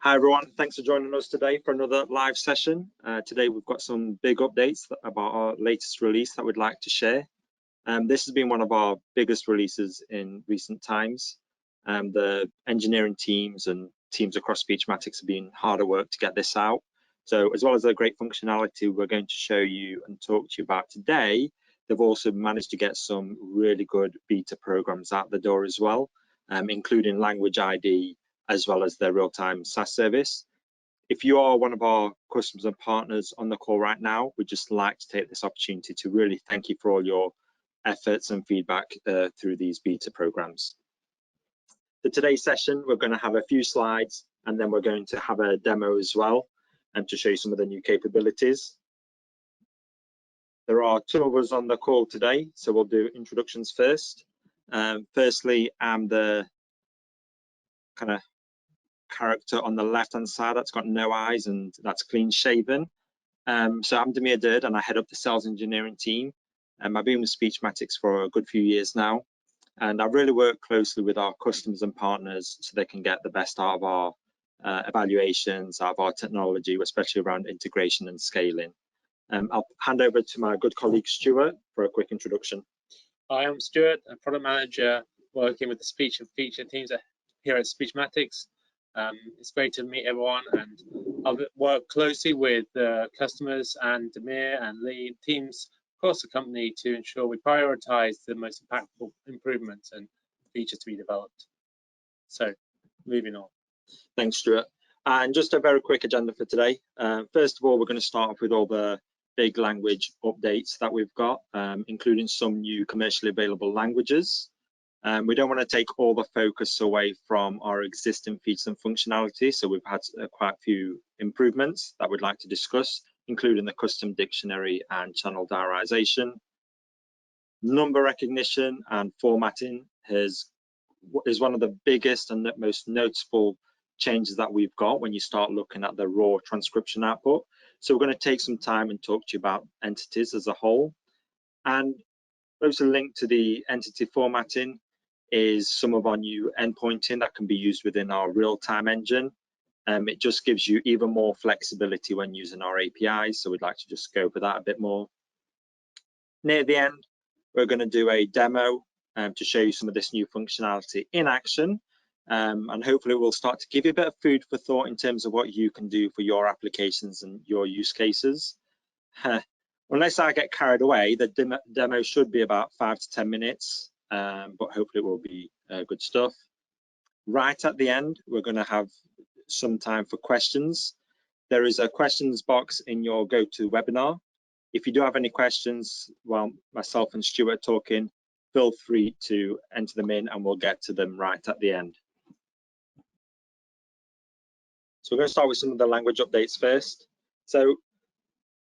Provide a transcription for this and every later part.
Hi everyone, thanks for joining us today for another live session. Today we've got some big updates about our latest release that we'd like to share. This has been one of our biggest releases in recent times. The engineering teams and teams across Speechmatics have been hard at work to get this out. So as well as the great functionality we're going to show you and talk to you about today, they've also managed to get some really good beta programs out the door as well, including Language ID, as well as their real-time SaaS service. If you are one of our customers and partners on the call right now, we'd just like to take this opportunity to really thank you for all your efforts and feedback through these beta programs. For today's session, we're going to have a few slides and then we're going to have a demo as well and to show you some of the new capabilities. There are two of us on the call today, so we'll do introductions first. Firstly, I'm the kind of character on the left hand side that's got no eyes and that's clean shaven. So I'm Damir Derd and I head up the sales engineering team. I've been with Speechmatics for a good few years now, and I really work closely with our customers and partners so they can get the best out of our evaluations, out of our technology, especially around integration and scaling. I'll hand over to my good colleague Stuart for a quick introduction. Hi, I'm Stuart, a product manager working with the speech and feature teams here at Speechmatics. It's great to meet everyone, and I've worked closely with the customers and Damir and Lee teams across the company to ensure we prioritize the most impactful improvements and features to be developed. So, moving on. Thanks, Stuart. And just a very quick agenda for today. First of all, we're going to start off with all the big language updates that we've got, including some new commercially available languages. We don't want to take all the focus away from our existing features and functionality, so we've had quite a few improvements that we'd like to discuss, including the custom dictionary and channel diarization. Number recognition and formatting is one of the biggest and most noticeable changes that we've got when you start looking at the raw transcription output. So we're going to take some time and talk to you about entities as a whole. And also linked to the entity formatting is some of our new endpointing that can be used within our real-time engine. It just gives you even more flexibility when using our APIs, so we'd like to just go over that a bit more. Near the end, we're going to do a demo to show you some of this new functionality in action, and hopefully we'll start to give you a bit of food for thought in terms of what you can do for your applications and your use cases. Unless I get carried away, the demo should be about 5 to 10 minutes, but hopefully it will be good stuff. Right at the end, we're going to have some time for questions. There is a questions box in your GoToWebinar. If you do have any questions while myself and Stuart are talking, feel free to enter them in and we'll get to them right at the end. So we're going to start with some of the language updates first. So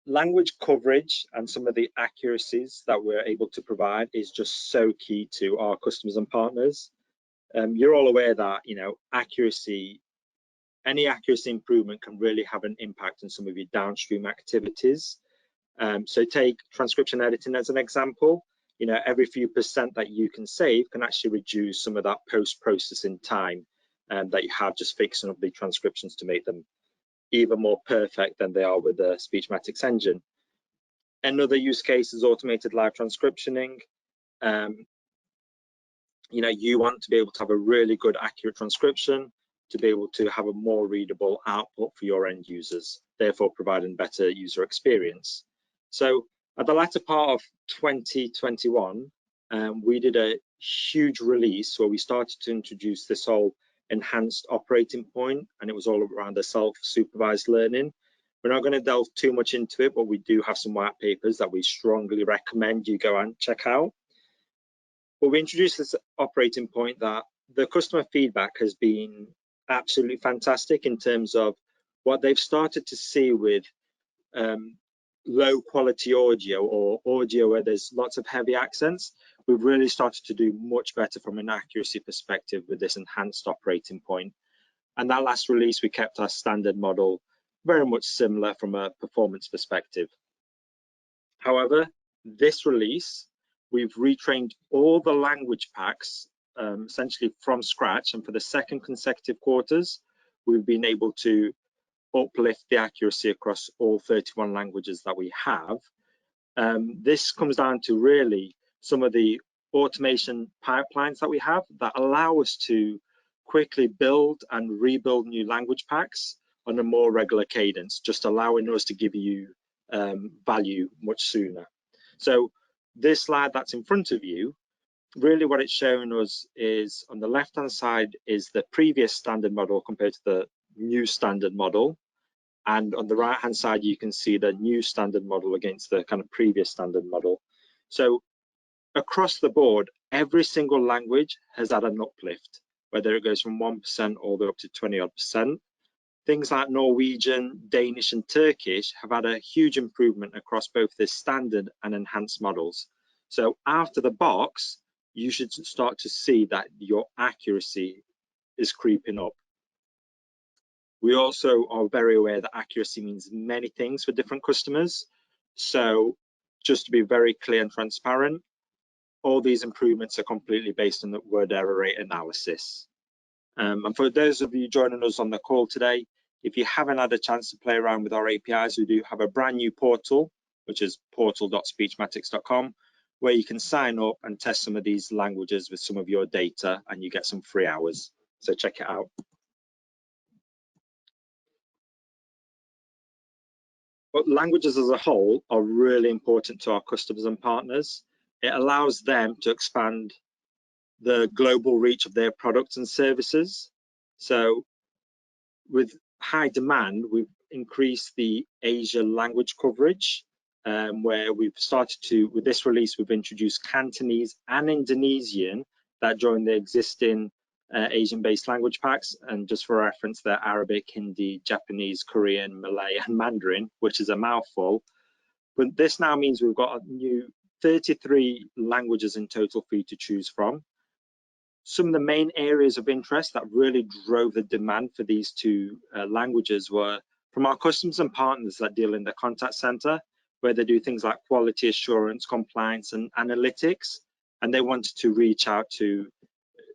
language coverage and some of the accuracies that we're able to provide is just so key to our customers and partners. You're all aware that, you know, any accuracy improvement can really have an impact on some of your downstream activities. So take transcription editing as an example. You know, every few percent that you can save can actually reduce some of that post-processing time that you have just fixing up the transcriptions to make them even more perfect than they are with the Speechmatics engine. Another use case is automated live transcriptioning. You know, you want to be able to have a really good, accurate transcription to be able to have a more readable output for your end users, therefore providing better user experience. So at the latter part of 2021, we did a huge release where we started to introduce this whole enhanced operating point, and it was all around the self-supervised learning. We're not going to delve too much into it, but we do have some white papers that we strongly recommend you go and check out. But we introduced this operating point that the customer feedback has been absolutely fantastic in terms of what they've started to see with low quality audio or audio where there's lots of heavy accents. We've really started to do much better from an accuracy perspective with this enhanced operating point. And that last release, we kept our standard model very much similar from a performance perspective. However, this release, we've retrained all the language packs essentially from scratch, and for the second consecutive quarters, we've been able to uplift the accuracy across all 31 languages that we have. This comes down to really some of the automation pipelines that we have that allow us to quickly build and rebuild new language packs on a more regular cadence, just allowing us to give you value much sooner. So this slide that's in front of you, really what it's showing us is on the left hand side is the previous standard model compared to the new standard model. And on the right hand side, you can see the new standard model against the kind of previous standard model. So across the board, every single language has had an uplift, whether it goes from 1% all the way up to 20-odd%. Things like Norwegian, Danish, and Turkish have had a huge improvement across both the standard and enhanced models. So after the box, you should start to see that your accuracy is creeping up. We also are very aware that accuracy means many things for different customers. So just to be very clear and transparent, all these improvements are completely based on the word error rate analysis. And for those of you joining us on the call today, if you haven't had a chance to play around with our APIs, we do have a brand new portal, which is portal.speechmatics.com, where you can sign up and test some of these languages with some of your data, and you get some free hours. So check it out. But languages as a whole are really important to our customers and partners. It allows them to expand the global reach of their products and services. So with high demand, we've increased the Asia language coverage, where we've started to, with this release, we've introduced Cantonese and Indonesian that join the existing Asian-based language packs. And just for reference, they're Arabic, Hindi, Japanese, Korean, Malay, and Mandarin, which is a mouthful. But this now means we've got a new 33 languages in total for you to choose from. Some of the main areas of interest that really drove the demand for these two languages were from our customers and partners that deal in the contact center, where they do things like quality assurance, compliance, and analytics. And they wanted to reach out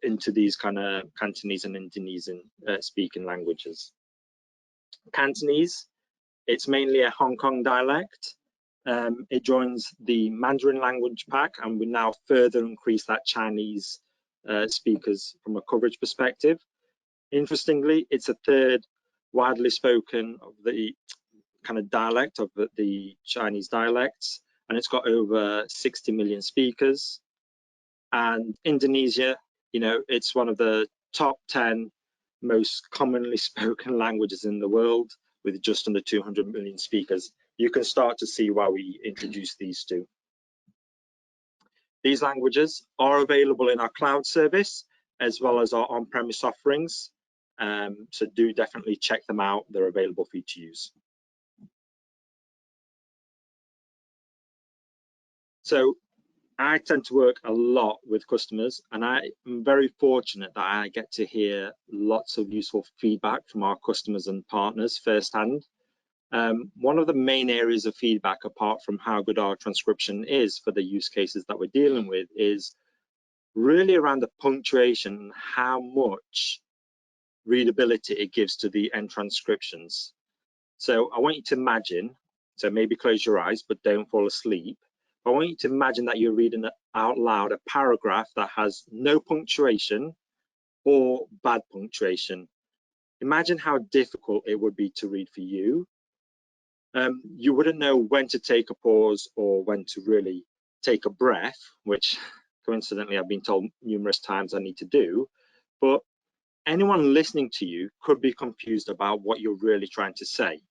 into these kind of Cantonese and Indonesian speaking languages. Cantonese, it's mainly a Hong Kong dialect. It joins the Mandarin language pack, and we now further increase that Chinese speakers from a coverage perspective. Interestingly, it's a third widely spoken of the kind of dialect of the Chinese dialects, and it's got over 60 million speakers. And Indonesia, you know, it's one of the top 10 most commonly spoken languages in the world, with just under 200 million speakers. You can start to see why we introduced these two. These languages are available in our cloud service as well as our on-premise offerings. So do definitely check them out. They're available for you to use. So I tend to work a lot with customers, and I am very fortunate that I get to hear lots of useful feedback from our customers and partners firsthand. One of the main areas of feedback, apart from how good our transcription is for the use cases that we're dealing with, is really around the punctuation, how much readability it gives to the end transcriptions. So I want you to imagine, so maybe close your eyes, but don't fall asleep. I want you to imagine that you're reading out loud a paragraph that has no punctuation or bad punctuation. Imagine how difficult it would be to read for you. You wouldn't know when to take a pause or when to really take a breath, which coincidentally I've been told numerous times I need to do. But anyone listening to you could be confused about what you're really trying to say.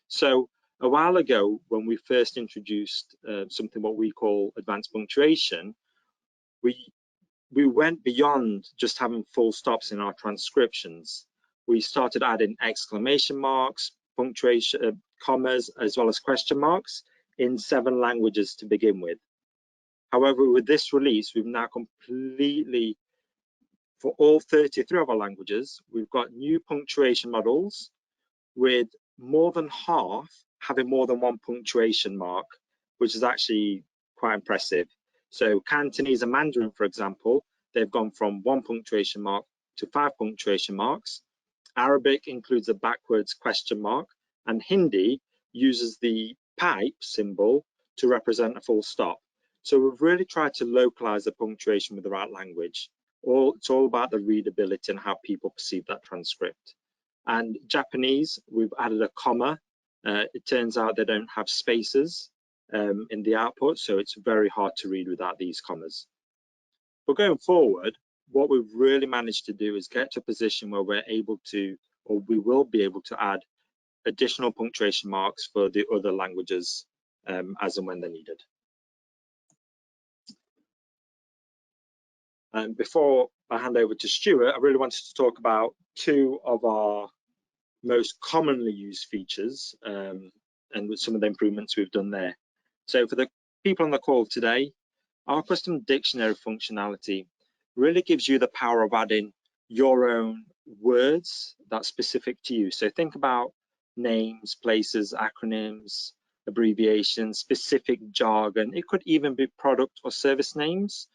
So a while ago, when we first introduced something what we call advanced punctuation, we went beyond just having full stops in our transcriptions. We started adding exclamation marks, punctuation, commas, as well as question marks in 7 languages to begin with. However, with this release, we've now completely, for all 33 of our languages, we've got new punctuation models with more than half having more than 1 punctuation mark, which is actually quite impressive. So Cantonese and Mandarin, for example, they've gone from 1 punctuation mark to 5 punctuation marks. Arabic includes a backwards question mark, and Hindi uses the pipe symbol to represent a full stop. So we've really tried to localize the punctuation with the right language. It's all about the readability and how people perceive that transcript. And Japanese, we've added a comma. It turns out they don't have spaces in the output, so it's very hard to read without these commas. But going forward, what we've really managed to do is get to a position where we're able to, or we will be able to add additional punctuation marks for the other languages as and when they're needed. And before I hand over to Stuart, I really wanted to talk about two of our most commonly used features and with some of the improvements we've done there. So for the people on the call today, our custom dictionary functionality really gives you the power of adding your own words that's specific to you. So think about names, places, acronyms, abbreviations, specific jargon. It could even be product or service names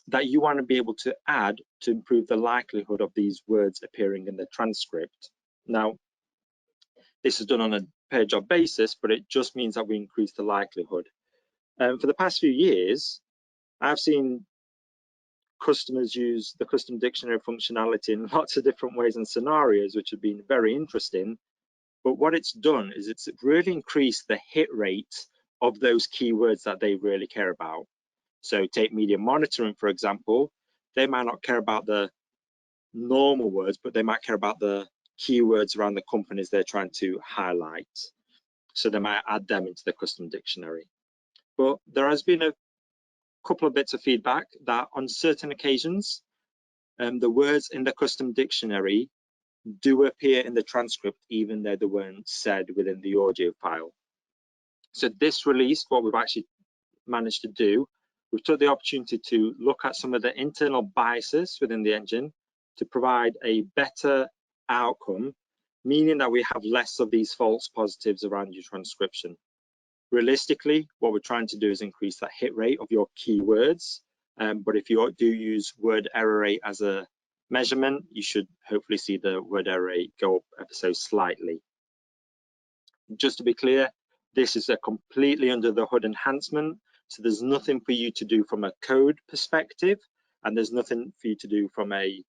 that you want to be able to add to improve the likelihood of these words appearing in the transcript. Now, this is done on a per job basis, but it just means that we increase the likelihood. For the past few years, I've seen customers use the custom dictionary functionality in lots of different ways and scenarios, which have been very interesting. But what it's done is it's really increased the hit rate of those keywords that they really care about. So take media monitoring, for example. They might not care about the normal words, but they might care about the keywords around the companies they're trying to highlight. So they might add them into the custom dictionary. But there has been a couple of bits of feedback that on certain occasions, the words in the custom dictionary do appear in the transcript, even though they weren't said within the audio file. So this release, what we've actually managed to do, we've took the opportunity to look at some of the internal biases within the engine to provide a better outcome, meaning that we have less of these false positives around your transcription. Realistically, what we're trying to do is increase that hit rate of your keywords. But if you do use word error rate as a measurement, you should hopefully see the word error rate go up ever so slightly. Just to be clear, this is a completely under the hood enhancement. So there's nothing for you to do from a code perspective, and there's nothing for you to do from a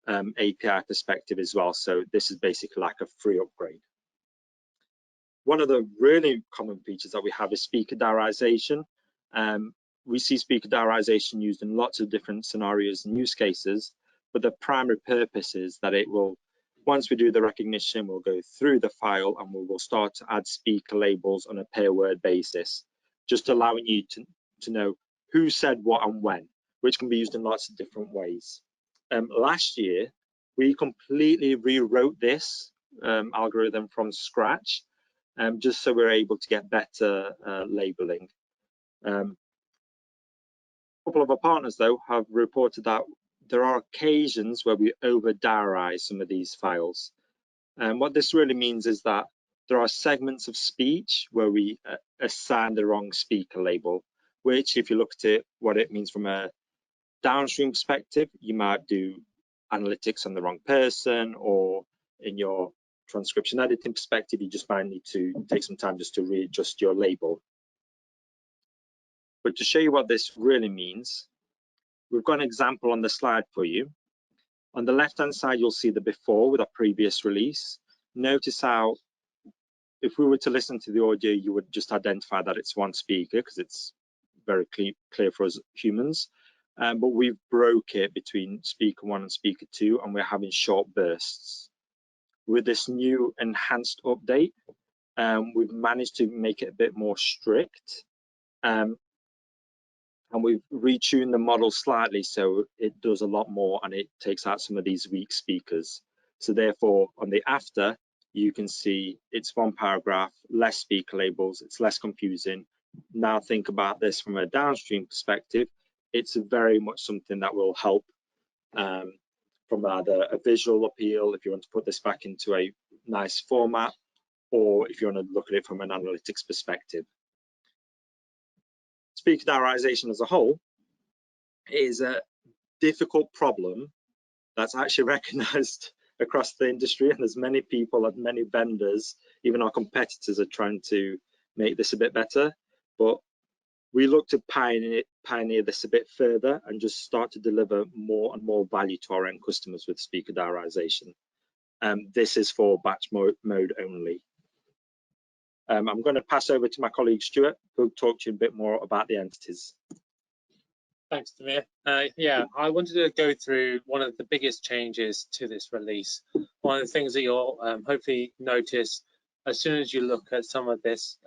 API perspective as well. So this is basically like a free upgrade. One of the really common features that we have is speaker diarization. We see speaker diarization used in lots of different scenarios and use cases, but the primary purpose is that it will, once we do the recognition, we'll go through the file and we will start to add speaker labels on a per word basis, just allowing you to know who said what and when, which can be used in lots of different ways. Last year, we completely rewrote this algorithm from scratch, just so we're able to get better labeling. A couple of our partners, though, have reported that there are occasions where we over-diarize some of these files. And what this really means is that there are segments of speech where we assign the wrong speaker label, which, if you look at it, what it means from a downstream perspective, you might do analytics on the wrong person, or in your transcription editing perspective, you just might need to take some time just to readjust your label. But to show you what this really means, we've got an example on the slide for you. On the left-hand side, you'll see the before with our previous release. Notice how, if we were to listen to the audio, you would just identify that it's one speaker because it's very clear for us humans. But we've broke it between speaker 1 and speaker 2, and we're having short bursts. With this new enhanced update, we've managed to make it a bit more strict, and we've retuned the model slightly so it does a lot more and it takes out some of these weak speakers. So therefore, on the after, you can see it's one paragraph, less speaker labels, it's less confusing. Now think about this from a downstream perspective. It's very much something that will help from either a visual appeal, if you want to put this back into a nice format, or if you want to look at it from an analytics perspective. Speaker diarization as a whole is a difficult problem that's actually recognized across the industry, and there's many people and many vendors, even our competitors, are trying to make this a bit better. But we look to pioneer this a bit further and just start to deliver more and more value to our end customers with speaker diarization. This is for batch mode only. I'm going to pass over to my colleague Stuart, who'll talk to you a bit more about the entities. Thanks, Damir. Yeah, I wanted to go through one of the biggest changes to this release. One of the things that you'll hopefully notice as soon as you look at some of this,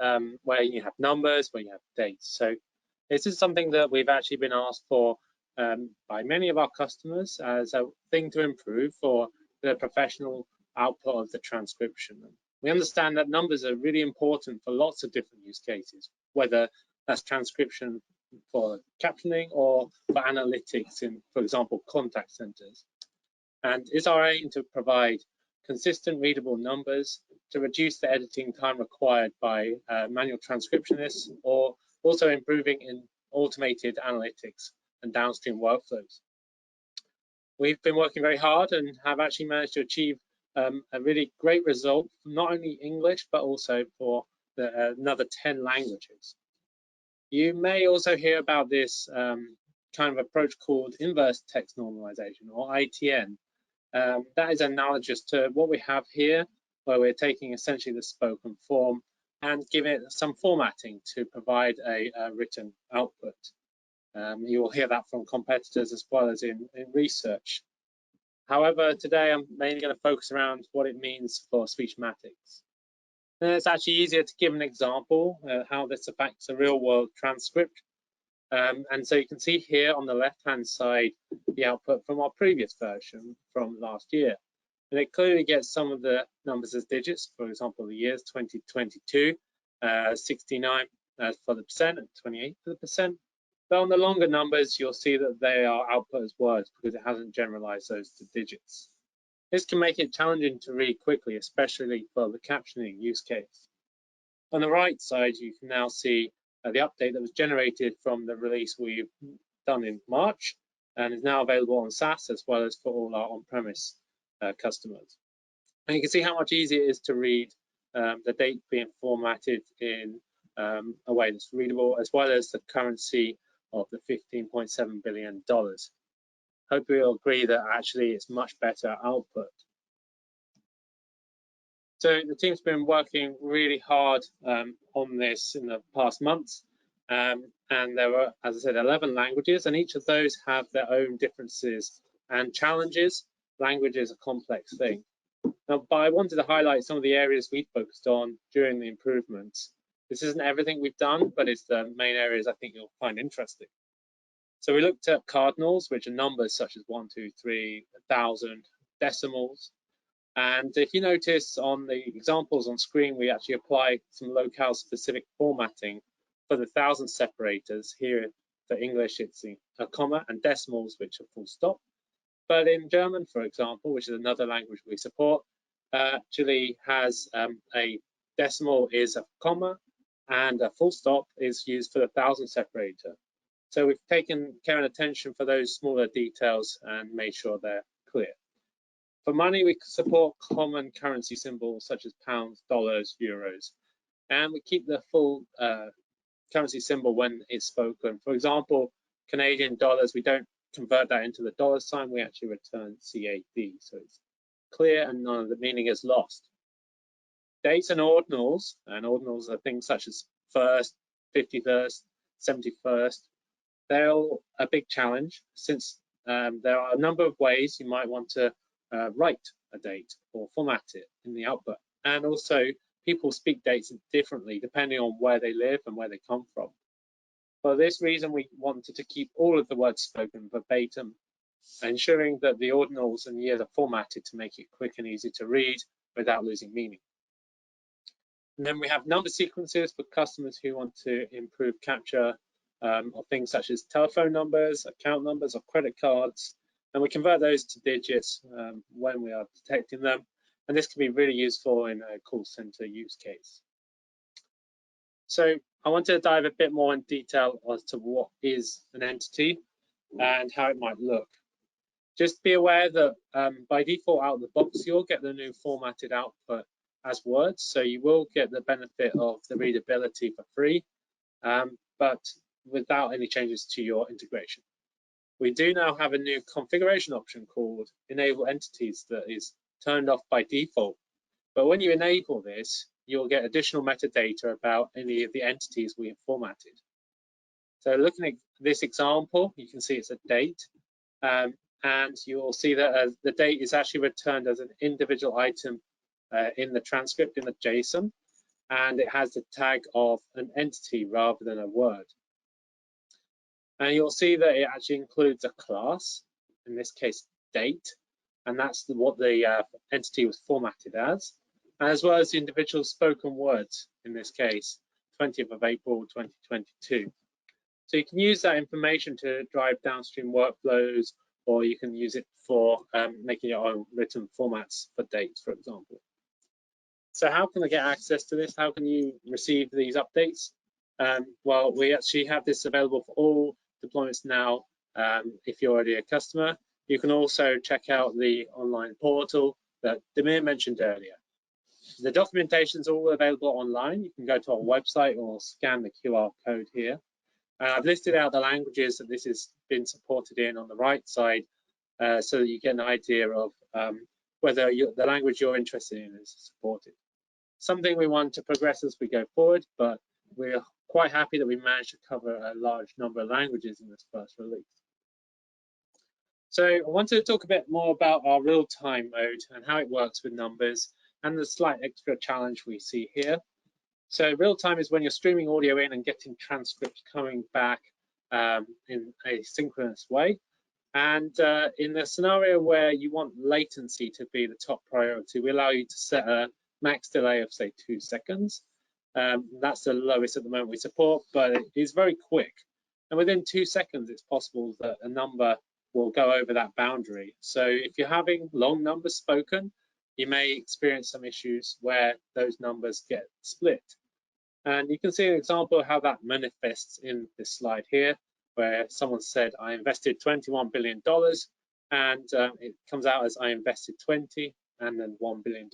where you have numbers, where you have dates. So this is something that we've actually been asked for by many of our customers as a thing to improve for the professional output of the transcription. We understand that numbers are really important for lots of different use cases, whether that's transcription for captioning or for analytics in, for example, contact centers. And it's our aim to provide consistent readable numbers to reduce the editing time required by manual transcriptionists, or also improving in automated analytics and downstream workflows. We've been working very hard and have actually managed to achieve a really great result, not only English, but also for another 10 languages. You may also hear about this kind of approach called inverse text normalization, or ITN. That is analogous to what we have here, where we're taking essentially the spoken form and giving it some formatting to provide a written output. You will hear that from competitors as well as in research. However, today I'm mainly going to focus around what it means for Speechmatics. It's actually easier to give an example how this affects a real-world transcript. And so you can see here on the left-hand side the output from our previous version from last year. And it clearly gets some of the numbers as digits, for example, the years 2022, 69 for the percent and 28 for the percent. But on the longer numbers, you'll see that they are output as words because it hasn't generalized those to digits. This can make it challenging to read quickly, especially for the captioning use case. On the right side, you can now see the update that was generated from the release we've done in March and is now available on SaaS as well as for all our on-premise customers. And you can see how much easier it is to read the date being formatted in a way that's readable, as well as the currency of the $15.7 billion. Hope you'll agree that actually it's much better output. So the team's been working really hard on this in the past months, and there were, as I said, 11 languages, and each of those have their own differences and challenges. Language is a complex thing. Now, but I wanted to highlight some of the areas we focused on during the improvements. This isn't everything we've done, but it's the main areas I think you'll find interesting. So we looked at cardinals, which are numbers such as 1, 2, 3, 1,000, decimals. And if you notice on the examples on screen, we actually apply some locale-specific formatting for the 1,000 separators. Here for English, it's a comma, and decimals, which are full stop. But in German, for example, which is another language we support, actually has a decimal is a comma, and a full stop is used for the 1,000 separator. So we've taken care and attention for those smaller details and made sure they're clear. For money, we support common currency symbols such as pounds, dollars, euros, and we keep the full currency symbol when it's spoken. For example, Canadian dollars, we don't convert that into the dollar sign, we actually return CAD, so it's clear and none of the meaning is lost. Dates and ordinals are things such as first, 51st, 71st. They're all a big challenge since there are a number of ways you might want to write a date or format it in the output. And also people speak dates differently depending on where they live and where they come from. For this reason, we wanted to keep all of the words spoken verbatim, ensuring that the ordinals and years are formatted to make it quick and easy to read without losing meaning. And then we have number sequences for customers who want to improve capture of things such as telephone numbers, account numbers, or credit cards. And we convert those to digits when we are detecting them. And this can be really useful in a call center use case. So I want to dive a bit more in detail as to what is an entity and how it might look. Just be aware that by default out of the box, you'll get the new formatted output as words, so you will get the benefit of the readability for free, but without any changes to your integration. We do now have a new configuration option called Enable Entities that is turned off by default. But when you enable this, you'll get additional metadata about any of the entities we have formatted. So looking at this example, you can see it's a date, and you'll see that the date is actually returned as an individual item in the transcript in the JSON, and it has the tag of an entity rather than a word. And you'll see that it actually includes a class, in this case date, and that's what the entity was formatted as well as the individual spoken words, in this case 20th of April 2022. So you can use that information to drive downstream workflows, or you can use it for making your own written formats for dates, for example. So how can I get access to this? How can you receive these updates? Well, we actually have this available for all deployments now. If you're already a customer, you can also check out the online portal that Damir mentioned earlier. The documentation is all available online. You can go to our website or scan the QR code here. I've listed out the languages that this has been supported in on the right side, so that you get an idea of whether the language you're interested in is supported. Something we want to progress as we go forward, but we're quite happy that we managed to cover a large number of languages in this first release. So I wanted to talk a bit more about our real-time mode and how it works with numbers and the slight extra challenge we see here. So real-time is when you're streaming audio in and getting transcripts coming back in a synchronous way. And in the scenario where you want latency to be the top priority, we allow you to set a max delay of, say, 2 seconds. That's the lowest at the moment we support, but it is very quick. And within 2 seconds, it's possible that a number will go over that boundary. So if you're having long numbers spoken, you may experience some issues where those numbers get split. And you can see an example of how that manifests in this slide here, where someone said, I invested $21 billion, and it comes out as I invested 20 and then $1 billion.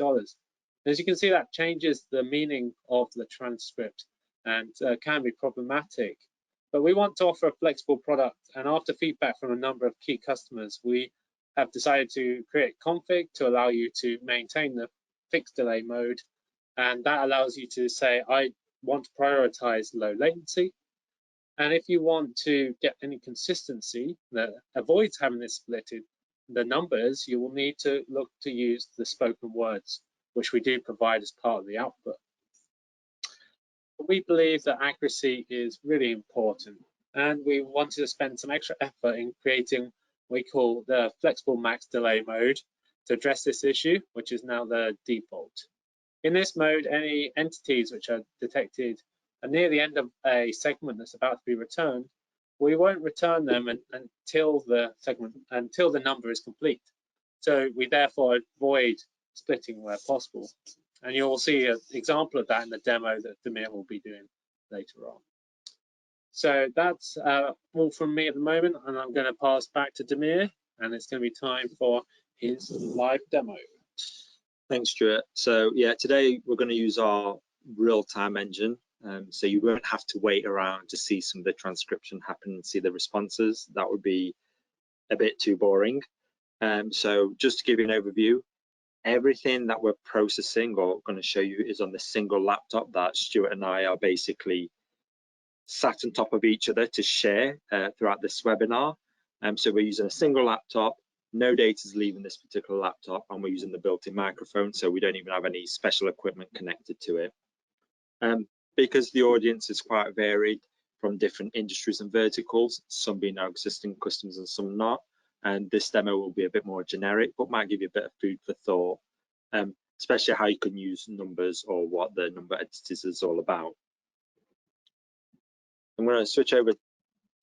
As you can see, that changes the meaning of the transcript and can be problematic. But we want to offer a flexible product, and after feedback from a number of key customers, we have decided to create config to allow you to maintain the fixed delay mode, and that allows you to say, I want to prioritize low latency. And if you want to get any consistency that avoids having this split in the numbers, you will need to look to use the spoken words, which we do provide as part of the output. We believe that accuracy is really important, and we wanted to spend some extra effort in creating what we call the flexible max delay mode to address this issue, which is now the default. In this mode, any entities which are detected near the end of a segment that's about to be returned, we won't return them until the number is complete. So we therefore avoid splitting where possible. And you'll see an example of that in the demo that Damir will be doing later on. So that's all from me at the moment, and I'm going to pass back to Damir, and it's going to be time for his live demo. Thanks, Stuart. So yeah, today we're going to use our real-time engine. So you won't have to wait around to see some of the transcription happen and see the responses. That would be a bit too boring. So just to give you an overview, everything that we're processing or going to show you is on the single laptop that Stuart and I are basically sat on top of each other to share throughout this webinar. So we're using a single laptop. No data is leaving this particular laptop, and we're using the built-in microphone, so we don't even have any special equipment connected to it. Because the audience is quite varied from different industries and verticals, some being our existing customers and some not, and this demo will be a bit more generic, but might give you a bit of food for thought, especially how you can use numbers or what the number entities is all about. I'm going to switch over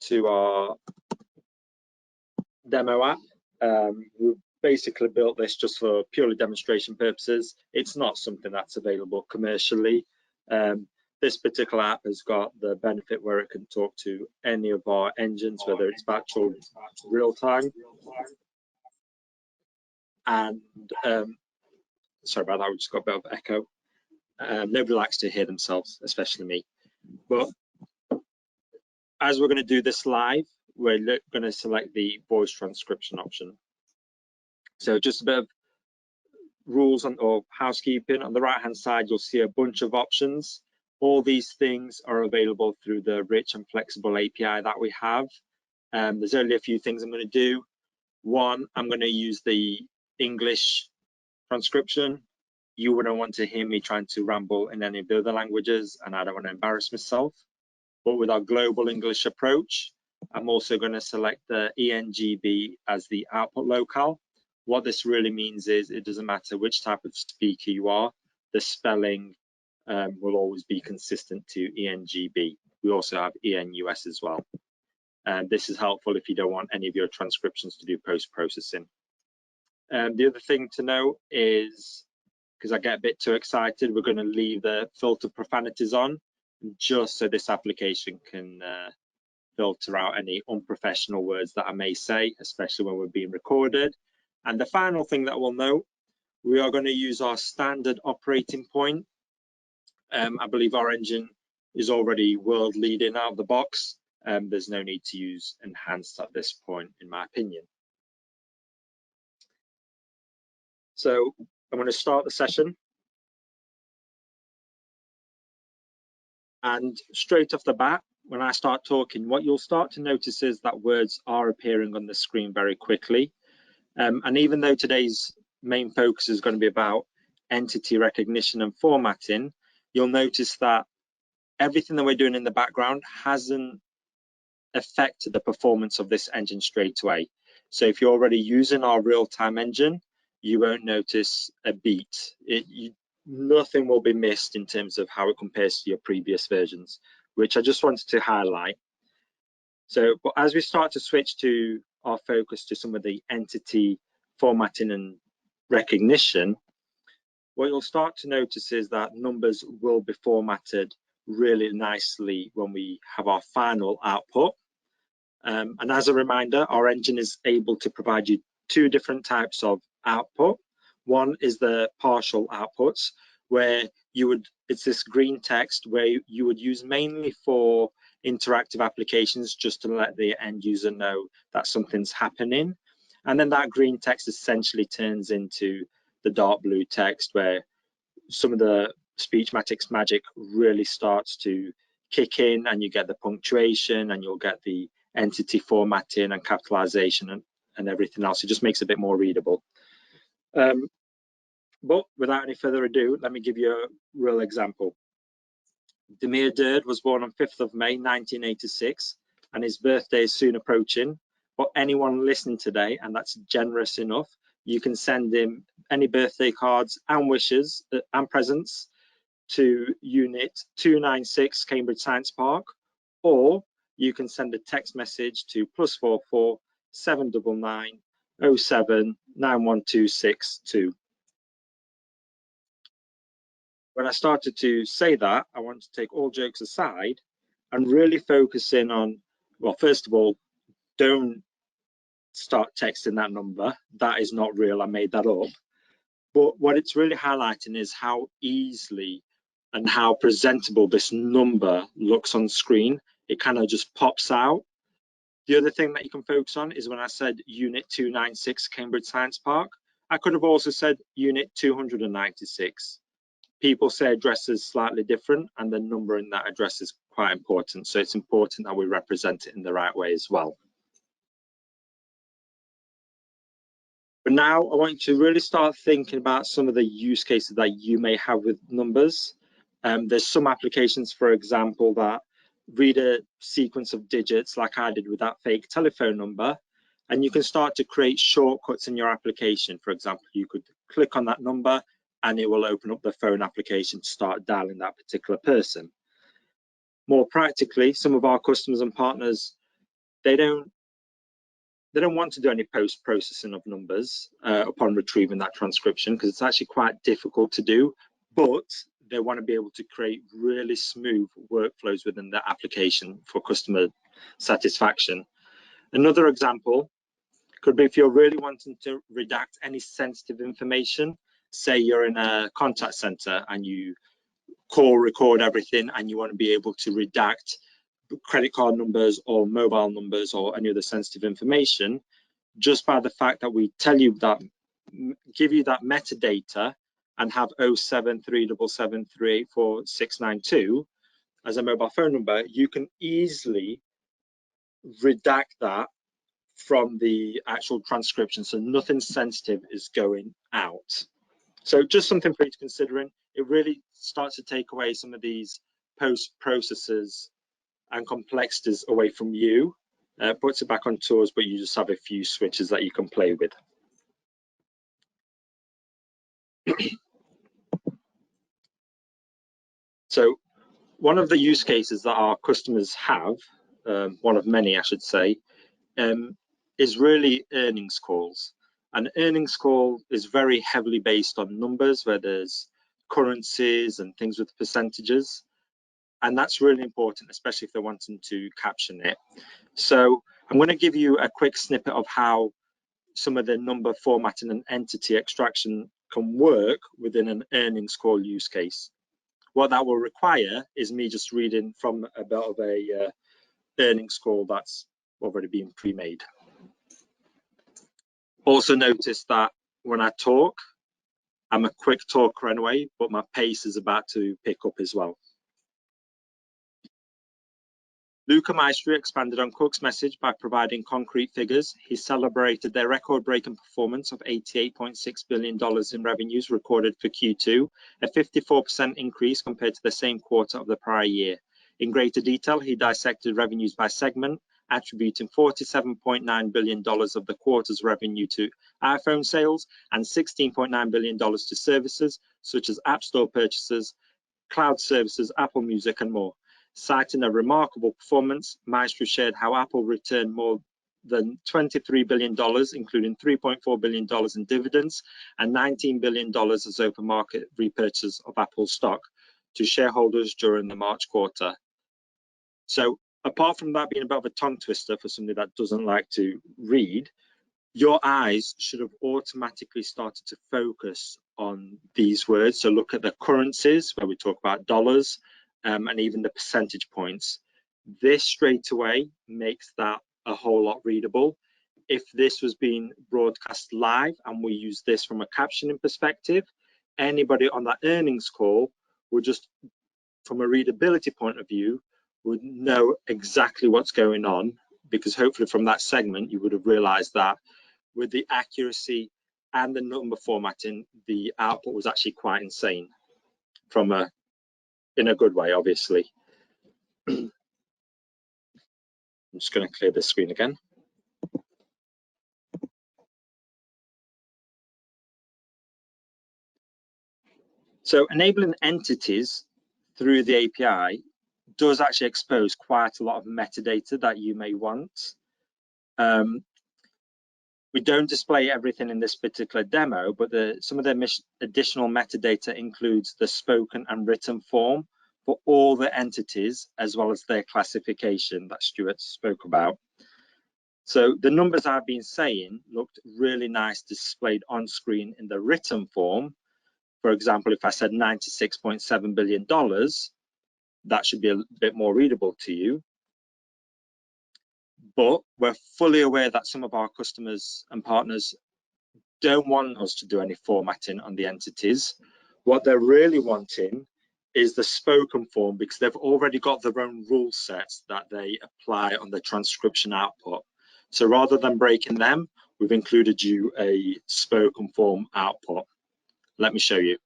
to our demo app. We've basically built this just for purely demonstration purposes. It's not something that's available commercially. This particular app has got the benefit where it can talk to any of our engines, whether it's batch or real time. And sorry about that, we just got a bit of echo. Nobody likes to hear themselves, especially me. But as we're going to do this live, we're going to select the voice transcription option. So just a bit of rules or housekeeping. On the right hand side, you'll see a bunch of options. All these things are available through the rich and flexible API that we have. There's only a few things I'm going to do. One, I'm going to use the English transcription. You wouldn't want to hear me trying to ramble in any of the other languages, and I don't want to embarrass myself. But with our global English approach, I'm also going to select the ENGB as the output locale. What this really means is it doesn't matter which type of speaker you are, the spelling will always be consistent to ENGB. We also have ENUS as well. This is helpful if you don't want any of your transcriptions to do post-processing. The other thing to note is, because I get a bit too excited, we're going to leave the filter profanities on, just so this application can filter out any unprofessional words that I may say, especially when we're being recorded. And the final thing that we'll note, we are going to use our standard operating point. I believe our engine is already world leading out of the box. There's no need to use enhanced at this point, in my opinion. So I'm going to start the session. And straight off the bat, when I start talking, what you'll start to notice is that words are appearing on the screen very quickly. And even though today's main focus is going to be about entity recognition and formatting, you'll notice that everything that we're doing in the background hasn't affected the performance of this engine straight away. So if you're already using our real-time engine, you won't notice a beat. Nothing will be missed in terms of how it compares to your previous versions, which I just wanted to highlight. So, but as we start to switch to our focus to some of the entity formatting and recognition, what you'll start to notice is that numbers will be formatted really nicely when we have our final output. And as a reminder, our engine is able to provide you two different types of output. One is the partial outputs, where it's this green text where you would use mainly for interactive applications, just to let the end user know that something's happening. And then that green text essentially turns into the dark blue text, where some of the Speechmatics magic really starts to kick in, and you get the punctuation, and you'll get the entity formatting and capitalization and everything else. It just makes it a bit more readable. But without any further ado, let me give you a real example. Damir Derd was born on 5th of May 1986, and his birthday is soon approaching. But anyone listening today, and that's generous enough, you can send him any birthday cards and wishes and presents to Unit 296 Cambridge Science Park, or you can send a text message to +44 799 07 91262. When I started to say that, I want to take all jokes aside and really focus in on, well, first of all, don't start texting that number. That is not real. I made that up. But what it's really highlighting is how easily and how presentable this number looks on screen. It kind of just pops out. The other thing that you can focus on is when I said Unit 296 Cambridge Science Park, I could have also said Unit 296. People say addresses slightly different, and the number in that address is quite important. So it's important that we represent it in the right way as well. But now I want you to really start thinking about some of the use cases that you may have with numbers. There's some applications, for example, that read a sequence of digits like I did with that fake telephone number, and you can start to create shortcuts in your application. For example, you could click on that number and it will open up the phone application to start dialing that particular person. More practically, some of our customers and partners, they don't want to do any post-processing of numbers upon retrieving that transcription, because it's actually quite difficult to do, but they want to be able to create really smooth workflows within the application for customer satisfaction. Another example, Could be if you're really wanting to redact any sensitive information, say you're in a contact center and you call record everything and you want to be able to redact credit card numbers or mobile numbers or any other sensitive information, just by the fact that we tell you that, give you that metadata and have 07377384692 as a mobile phone number, you can easily redact that from the actual transcription, so nothing sensitive is going out. So just something for you to consider. It really starts to take away some of these post processes and complexities away from you, puts it back on tools, but you just have a few switches that you can play with. So one of the use cases that our customers have, one of many I should say, is really earnings calls. An earnings call is very heavily based on numbers, where there's currencies and things with percentages. And that's really important, especially if they're wanting to caption it. So I'm going to give you a quick snippet of how some of the number formatting and entity extraction can work within an earnings call use case. What that will require is me just reading from a bit of a earnings call that's already been pre-made. Also notice that when I talk, I'm a quick talker anyway, but my pace is about to pick up as well. Luca Maestri expanded on Cook's message by providing concrete figures. He celebrated their record-breaking performance of $88.6 billion in revenues recorded for Q2, a 54% increase compared to the same quarter of the prior year. In greater detail, he dissected revenues by segment, attributing $47.9 billion of the quarter's revenue to iPhone sales and $16.9 billion to services such as App Store purchases, cloud services, Apple Music, and more. Citing a remarkable performance, Maestro shared how Apple returned more than $23 billion, including $3.4 billion in dividends and $19 billion as open market repurchase of Apple stock to shareholders during the March quarter. So apart from that being a bit of a tongue twister for somebody that doesn't like to read, your eyes should have automatically started to focus on these words. So look at the currencies where we talk about dollars, and even the percentage points. This straight away makes that a whole lot readable. If this was being broadcast live and we use this from a captioning perspective, anybody on that earnings call would just, from a readability point of view, would know exactly what's going on, because hopefully from that segment you would have realized that with the accuracy and the number formatting, the output was actually quite insane from a in a good way, obviously. I'm just going to clear this screen again. So enabling entities through the API does actually expose quite a lot of metadata that you may want. We don't display everything in this particular demo, but some of the additional metadata includes the spoken and written form for all the entities, as well as their classification that Stuart spoke about. So the numbers I've been saying looked really nice displayed on screen in the written form. For example, if I said $96.7 billion, that should be a bit more readable to you. But we're fully aware that some of our customers and partners don't want us to do any formatting on the entities. What they're really wanting is the spoken form, because they've already got their own rule sets that they apply on the transcription output. So rather than breaking them, we've included you a spoken form output. Let me show you.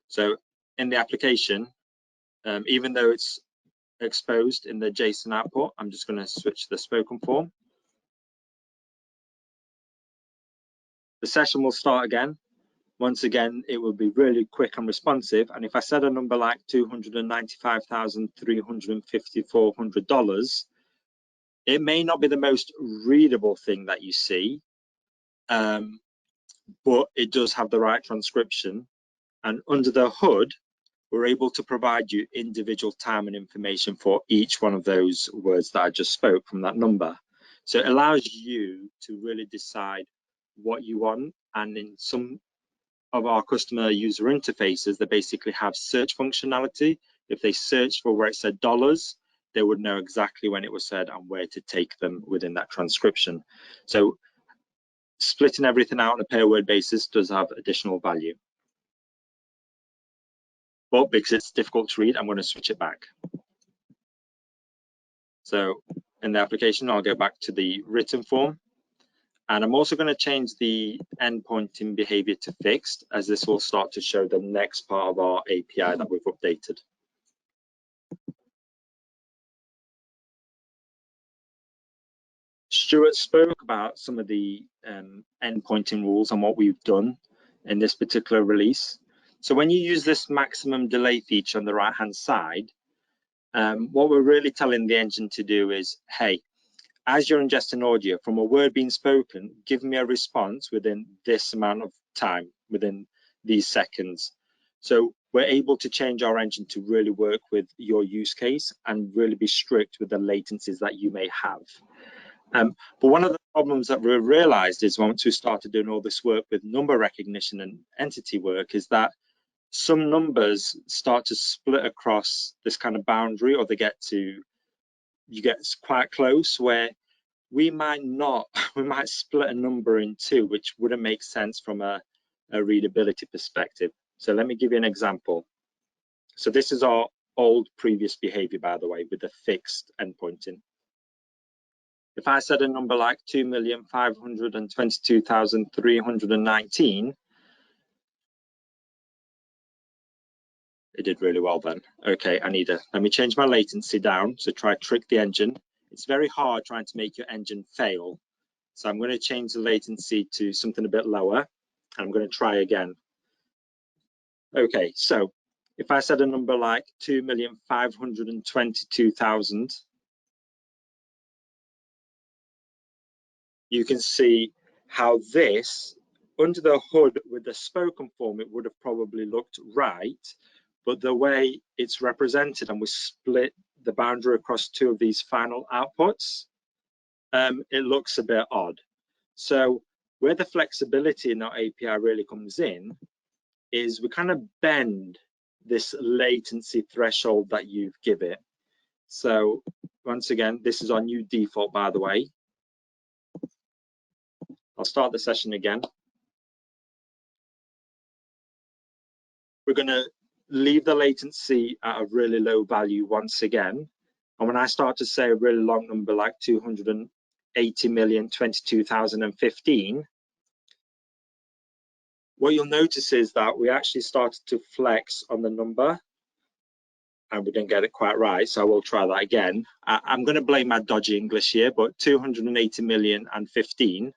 So in the application, even though it's exposed in the JSON output, I'm just going to switch to the spoken form. The session will start again. Once again, it will be really quick and responsive. And if I said a number like $295,354, it may not be the most readable thing that you see, but it does have the right transcription. And under the hood, we're able to provide you individual time and information for each one of those words that I just spoke from that number. So it allows you to really decide what you want. And in some of our customer user interfaces, they basically have search functionality. If they search for where it said dollars, they would know exactly when it was said and where to take them within that transcription. So splitting everything out on a per word basis does have additional value. But because it's difficult to read, I'm going to switch it back. So in the application, I'll go back to the written form. And I'm also going to change the endpointing behavior to fixed, as this will start to show the next part of our API that we've updated. Stuart spoke about some of the endpointing rules and what we've done in this particular release. So when you use this maximum delay feature on the right-hand side, what we're really telling the engine to do is, hey, as you're ingesting audio from a word being spoken, give me a response within this amount of time, within these seconds. So we're able to change our engine to really work with your use case and really be strict with the latencies that you may have. But one of the problems that we realized is once we started doing all this work with number recognition and entity work is that some numbers start to split across this kind of boundary, or they get to, you get quite close where we might split a number in two, which wouldn't make sense from a readability perspective. So let me give you an example. So this is our old previous behavior, by the way, with the fixed endpointing. If I said a number like 2,522,319, it did really well then. Okay, let me change my latency down. So try trick the engine. It's very hard trying to make your engine fail. So I'm going to change the latency to something a bit lower. And I'm going to try again. Okay, so if I said a number like 2,522,000, you can see how this, under the hood with the spoken form, it would have probably looked right, but the way it's represented and we split the boundary across two of these final outputs, it looks a bit odd. So where the flexibility in our API really comes in is we kind of bend this latency threshold that you've given it. So once again, this is our new default, by the way. I'll start the session again. We're going to leave the latency at a really low value once again. And when I start to say a really long number like 280,022,015, what you'll notice is that we actually started to flex on the number and we didn't get it quite right. So I will try that again. I'm going to blame my dodgy English here, but 280,000,015.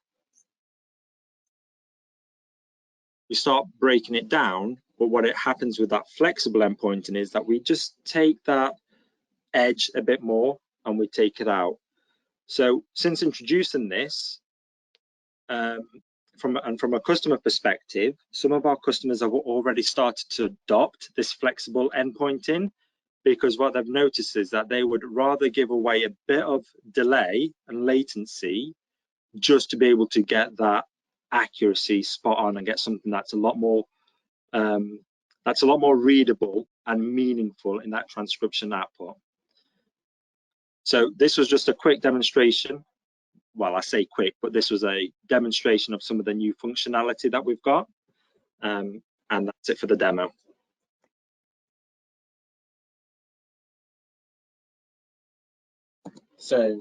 We start breaking it down, but what it happens with that flexible endpointing is that we just take that edge a bit more and we take it out. So since introducing this, from a customer perspective, some of our customers have already started to adopt this flexible endpointing, because what they've noticed is that they would rather give away a bit of delay and latency just to be able to get that accuracy spot on and get something that's a lot more readable and meaningful in that transcription output. So this was just a quick demonstration. Well, I say quick, but this was a demonstration of some of the new functionality that we've got. And that's it for the demo. So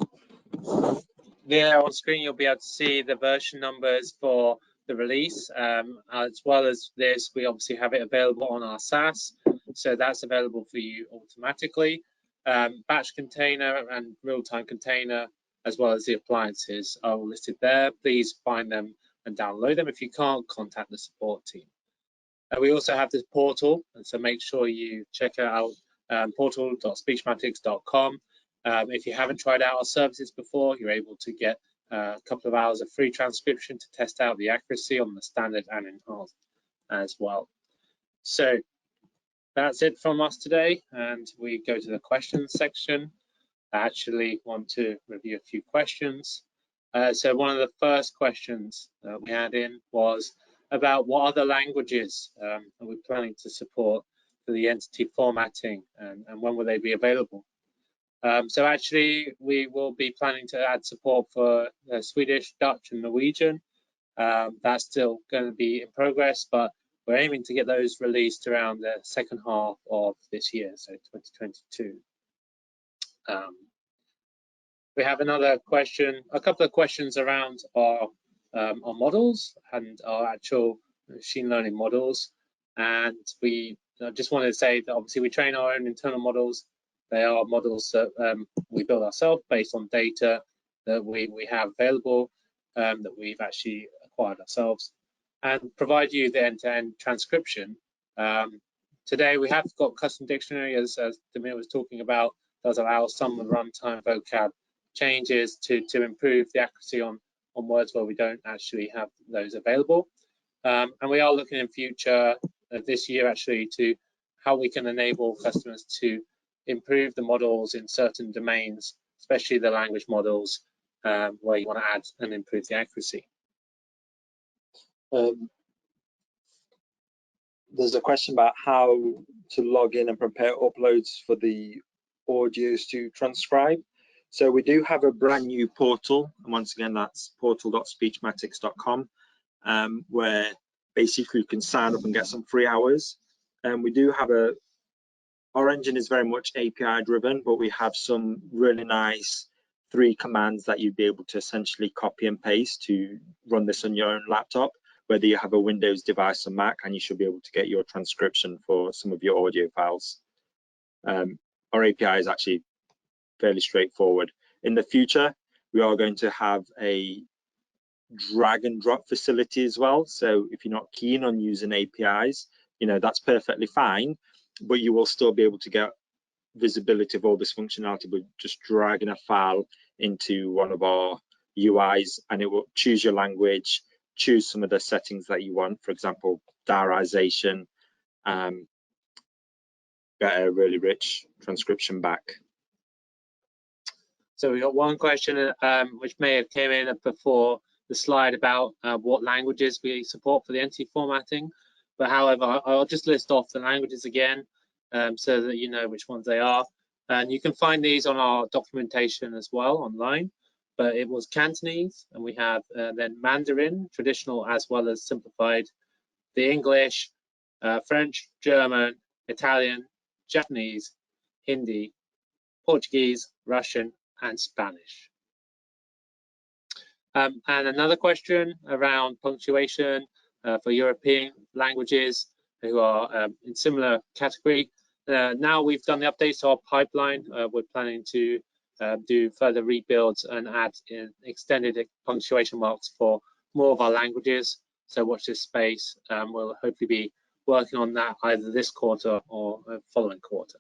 there on screen, you'll be able to see the version numbers for the release. As well as this, we obviously have it available on our SaaS. So that's available for you automatically. Batch container and real-time container, as well as the appliances, are all listed there. Please find them and download them. If you can't, contact the support team. We also have this portal, and so make sure you check it out, portal.speechmatics.com. If you haven't tried out our services before, you're able to get a couple of hours of free transcription to test out the accuracy on the standard and enhanced as well. So that's it from us today, and we go to the questions section. I actually want to review a few questions. So one of the first questions that we had in was about what other languages are we planning to support for the entity formatting, and when will they be available? So actually, we will be planning to add support for Swedish, Dutch, and Norwegian. That's still going to be in progress, but we're aiming to get those released around the second half of this year, so 2022. We have another question, a couple of questions around our models and our actual machine learning models. And we just wanted to say that obviously we train our own internal models. They are models that we build ourselves based on data that we have available, that we've actually acquired ourselves, and provide you the end-to-end transcription. Today we have got custom dictionary, as Damir was talking about, does allow some runtime vocab changes to improve the accuracy on words where we don't actually have those available. And we are looking in future this year actually to how we can enable customers to improve the models in certain domains, especially the language models, where you want to add and improve the accuracy. There's a question about how to log in and prepare uploads for the audios to transcribe. So we do have a brand new portal, and once again that's portal.speechmatics.com, where basically you can sign up and get some free hours. And we do have our engine is very much API driven, but we have some really nice 3 commands that you'd be able to essentially copy and paste to run this on your own laptop, whether you have a Windows device or Mac, and you should be able to get your transcription for some of your audio files. Our API is actually fairly straightforward. In the future, we are going to have a drag and drop facility as well. So if you're not keen on using APIs, that's perfectly fine, but you will still be able to get visibility of all this functionality with just dragging a file into one of our UIs, and it will choose your language, choose some of the settings that you want, for example, diarization, get a really rich transcription back. So we got one question which may have came in before the slide about what languages we support for the entity formatting, but however, I'll just list off the languages again so that you know which ones they are. And you can find these on our documentation as well online, but it was Cantonese, and we have then Mandarin, traditional as well as simplified, the English, French, German, Italian, Japanese, Hindi, Portuguese, Russian, and Spanish. And another question around punctuation for European languages who are in similar category. Now we've done the updates to our pipeline. We're planning to do further rebuilds and add in extended punctuation marks for more of our languages. So watch this space. We'll hopefully be working on that either this quarter or following quarter.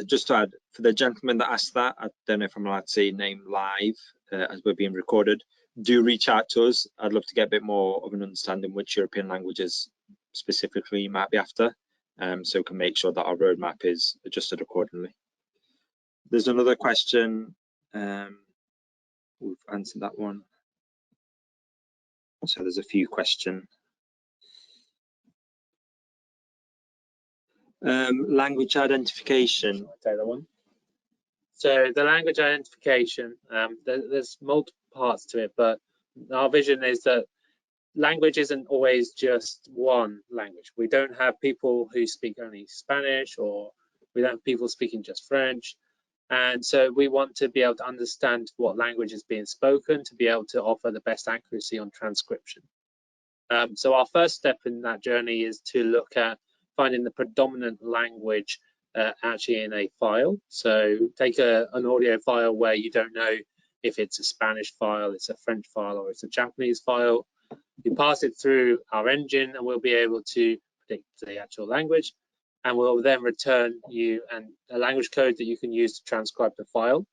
Just to add, for the gentleman that asked that, I don't know if I'm allowed to say name live as we're being recorded, do reach out to us. I'd love to get a bit more of an understanding which European languages specifically you might be after, so we can make sure that our roadmap is adjusted accordingly. There's another question. We've answered that one. So there's a few questions. Language identification. I'll take that one. So the language identification, there's multiple parts to it, but our vision is that language isn't always just one language. We don't have people who speak only Spanish, or we don't have people speaking just French. And so we want to be able to understand what language is being spoken to be able to offer the best accuracy on transcription. So our first step in that journey is to look at finding the predominant language actually in a file. So take an audio file where you don't know if it's a Spanish file, it's a French file, or it's a Japanese file. You pass it through our engine and we'll be able to predict the actual language, and we'll then return you a language code that you can use to transcribe the file.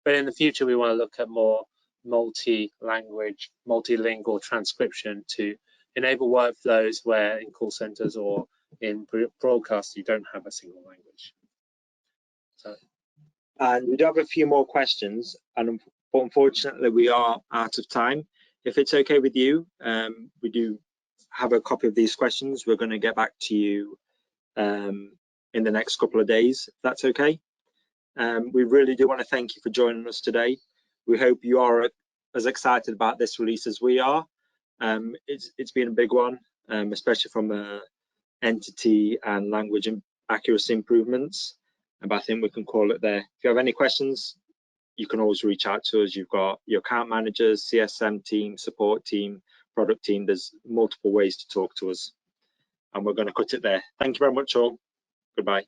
But in the future, we want to look at more multi-language, multilingual transcription to enable workflows where in call centers or in broadcast you don't have a single language. And we do have a few more questions, and but unfortunately we are out of time. If it's okay with you, we do have a copy of these questions. We're going to get back to you in the next couple of days, if that's okay. We really do want to thank you for joining us today. We hope you are as excited about this release as we are. It's been a big one, especially from entity and language and accuracy improvements. But I think we can call it there. If you have any questions, you can always reach out to us. You've got your account managers, CSM team, support team, product team. There's multiple ways to talk to us. And we're going to cut it there. Thank you very much all. Goodbye.